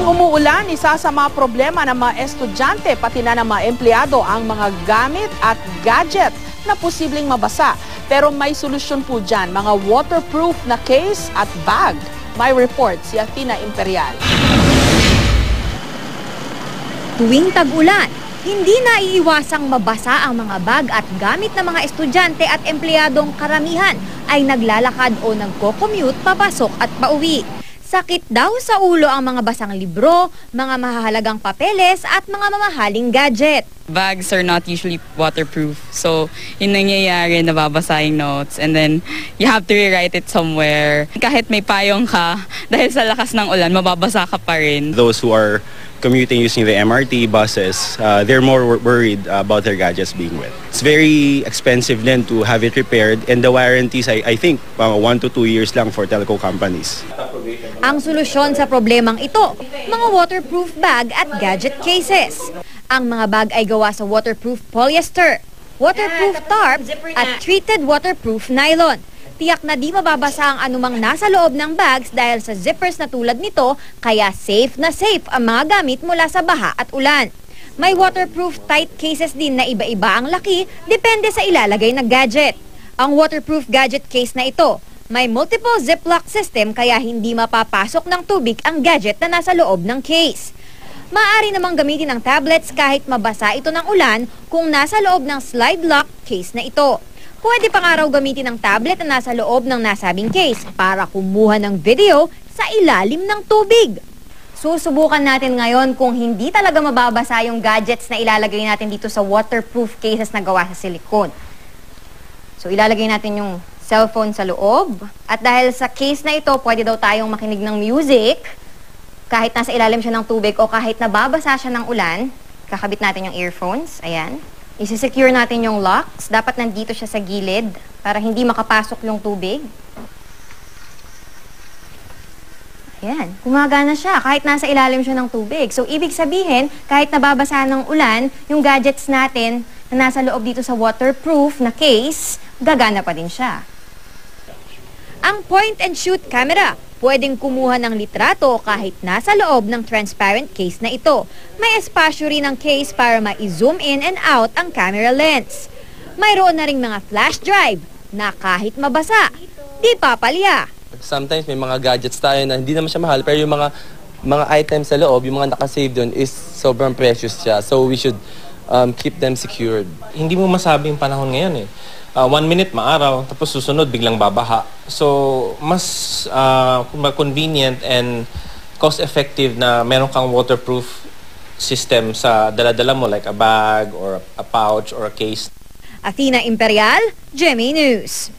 Tuwing umuulan, isa sa mga problema ng mga estudyante pati na ng mga empleyado ang mga gamit at gadget na posibleng mabasa. Pero may solusyon po dyan, mga waterproof na case at bag. May report si Athena Imperial. Tuwing tag-ulan, hindi naiiwasang mabasa ang mga bag at gamit ng mga estudyante at empleyadong karamihan ay naglalakad o nagko-commute papasok at pauwi. Sakit daw sa ulo ang mga basang libro, mga mahahalagang papeles at mga mamahaling gadget. Bags are not usually waterproof. So, yun nangyayari, nababasa yung notes and then you have to rewrite it somewhere. Kahit may payong ka, dahil sa lakas ng ulan, mababasa ka pa rin. Those who are commuting using the MRT buses, they're more worried about their gadgets being wet. It's very expensive then to have it repaired, and the warranties, I think, 1 to 2 years lang for telco companies. Ang solusyon sa problemang ito, mga waterproof bag at gadget cases. Ang mga bag ay gawa sa waterproof polyester, waterproof tarp at treated waterproof nylon. Tiyak na di mababasa ang anumang nasa loob ng bags dahil sa zippers na tulad nito, kaya safe na safe ang mga gamit mula sa baha at ulan. May waterproof tight cases din na iba-iba ang laki, depende sa ilalagay na gadget. Ang waterproof gadget case na ito, may multiple ziplock system kaya hindi mapapasok ng tubig ang gadget na nasa loob ng case. Maaari namang gamitin ang tablets kahit mabasa ito ng ulan kung nasa loob ng slide lock case na ito. Pwede pang araw gamitin ang tablet na nasa loob ng nasabing case para kumuha ng video sa ilalim ng tubig. Susubukan natin ngayon kung hindi talaga mababasa yung gadgets na ilalagay natin dito sa waterproof cases na gawa sa silicone. So ilalagay natin yung cellphone sa loob. At dahil sa case na ito, pwede daw tayong makinig ng music kahit nasa ilalim siya ng tubig o kahit nababasa siya ng ulan. Kakabit natin yung earphones. Ayan. Isi-secure natin yung locks. Dapat nandito siya sa gilid para hindi makapasok yung tubig. Ayan, gumagana siya kahit nasa ilalim siya ng tubig. So, ibig sabihin, kahit nababasa ng ulan, yung gadgets natin na nasa loob dito sa waterproof na case, gagana pa din siya. Ang point-and-shoot camera, pwedeng kumuha ng litrato kahit nasa loob ng transparent case na ito. May espasyo rin ang case para ma-zoom in and out ang camera lens. Mayroon na ring mga flash drive na kahit mabasa, di papalya. Sometimes may mga gadgets tayo na hindi naman siya mahal, pero yung mga items sa loob, yung mga nakasave doon is sobrang precious siya. So we should keep them secured. Hindi mo masabi yung panahon ngayon eh. 1 minute maaraw, tapos susunod biglang babaha. So, mas convenient and cost-effective na meron kang waterproof system sa dala-dala mo like a bag or a pouch or a case. Athena Imperial, GMA News.